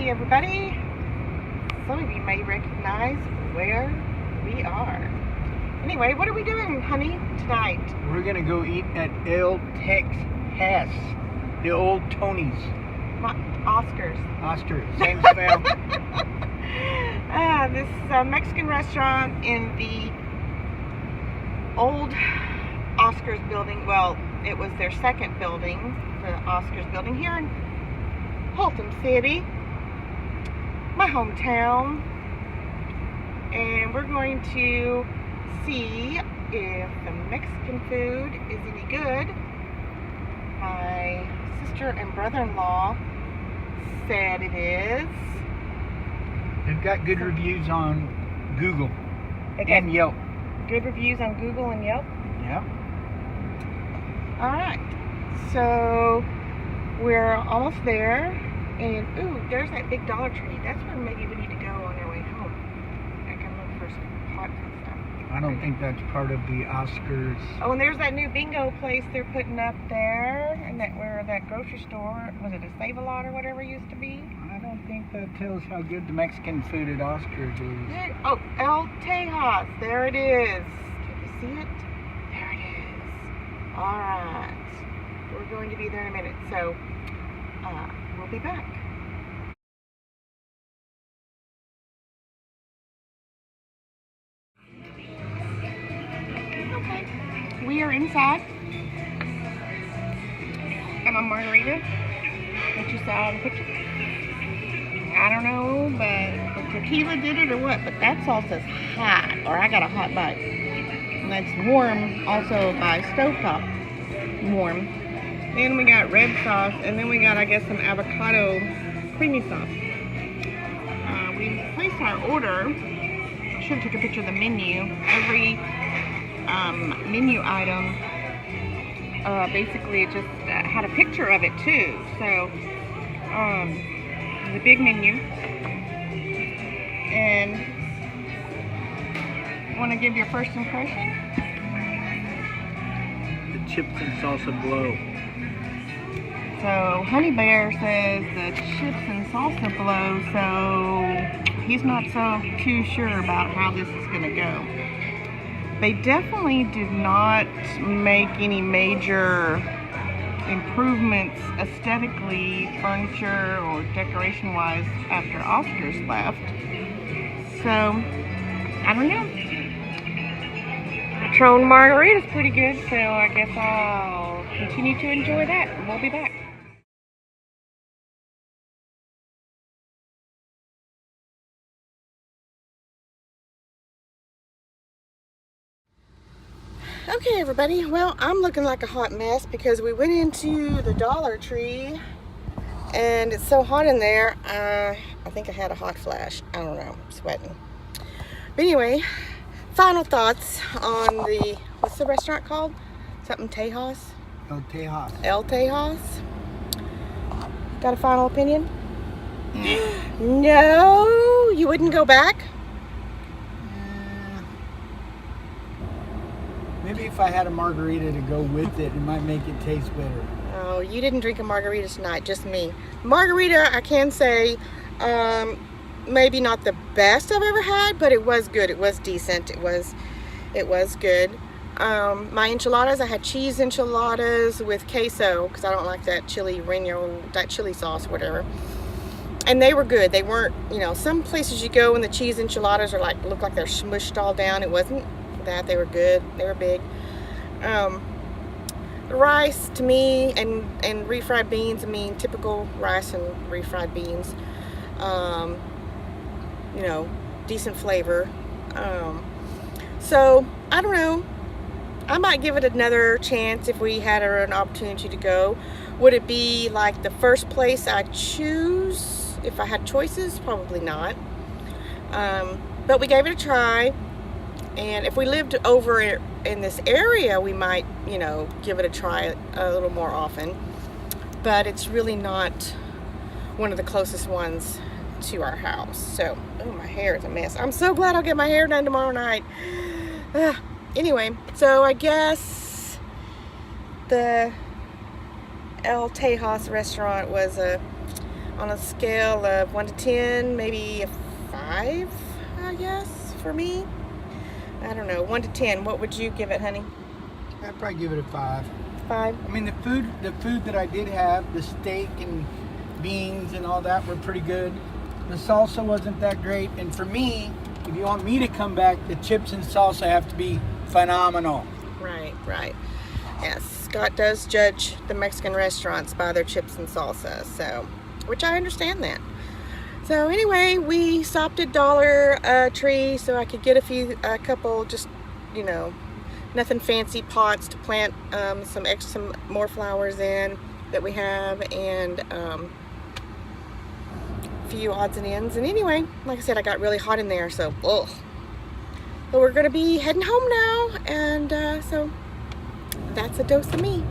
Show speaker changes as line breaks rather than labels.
Hey everybody, some of you may recognize where we are. Anyway, what are we doing, honey, tonight?
We're gonna go eat at El Tejas, the old Tony's.
Oscars.
Same spell.
This Mexican restaurant in the old Oscars building. Well, it was their second building, the Oscars building here in Haltom City, my hometown, and we're going to see if the Mexican food is any good. My sister and brother-in-law said it is.
They've got good reviews on Google and Yelp.
Good reviews on Google and Yelp?
Yeah.
Alright, so we're almost there, and ooh, there's that big Dollar Tree. That's where maybe we need to go on our way home. I can look for some pots and stuff.
I don't think that's part of the Oscars.
Oh, and there's that new bingo place they're putting up there, and that grocery store, was it a Save-A-Lot or whatever it used to be?
I don't think that tells how good the Mexican food at Oscars is.
There, oh, El Tejas, there it is. Can you see it? There it is. Alright, we're going to be there in a minute, so we'll be back. Okay, we are inside. Got my margarita that you saw in the picture. I don't know, but the tequila did it or what, but that salsa's hot, or I got a hot bite. And that's warm also by stovetop, warm. Then we got red sauce, and then we got, I guess, some avocado creamy sauce. We placed our order. I should have took a picture of the menu. Every menu item, basically it just had a picture of it too. So, the big menu. And want to give your first impression?
The chips and salsa blow.
So Honey Bear says the chips and salsa blow, so he's not so too sure about how this is going to go. They definitely did not make any major improvements aesthetically, furniture or decoration wise after Oscars left. So I don't know. Patron margarita is pretty good, so I guess I'll continue to enjoy that, and we'll be back. Okay, everybody, well, I'm looking like a hot mess because we went into the Dollar Tree and it's so hot in there, I think I had a hot flash. I don't know, I'm sweating. But anyway, final thoughts on the, what's the restaurant called? Something Tejas?
El Tejas.
El Tejas. Got a final opinion? No, you wouldn't go back?
Maybe if I had a margarita to go with it, it might make it taste better.
Oh, you didn't drink a margarita tonight, just me. Margarita, I can say, maybe not the best I've ever had, but it was good. It was decent. It was good. My enchiladas, I had cheese enchiladas with queso because I don't like that chili reno, that chili sauce, whatever. And they were good. They weren't, you know, some places you go and the cheese enchiladas are like, look like they're smushed all down. It wasn't that. They were good. They were big. The rice to me and refried beans, I mean typical rice and refried beans, you know, decent flavor. So I don't know, I might give it another chance if we had an opportunity to go. Would it be like the first place I choose if I had choices? Probably not. But we gave it a try. And if we lived over in this area, we might, you know, give it a try a little more often. But it's really not one of the closest ones to our house. So, oh, my hair is a mess. I'm so glad I'll get my hair done tomorrow night. Anyway, so I guess the El Tejas restaurant was a On a scale of 1 to 10, maybe a 5, I guess, for me. I don't know, 1 to 10, what would you give it, honey?
I'd probably give it a 5.
5?
I mean, the food that I did have, the steak and beans and all that were pretty good. The salsa wasn't that great. And for me, if you want me to come back, the chips and salsa have to be phenomenal.
Right, right. Yes, Scott does judge the Mexican restaurants by their chips and salsa, so, which I understand that. So anyway, we stopped at Dollar Tree so I could get a couple, just, you know, nothing fancy pots to plant some more flowers in that we have, and a few odds and ends. And anyway, like I said, I got really hot in there, so ugh. But we're gonna be heading home now, and so that's a dose of me.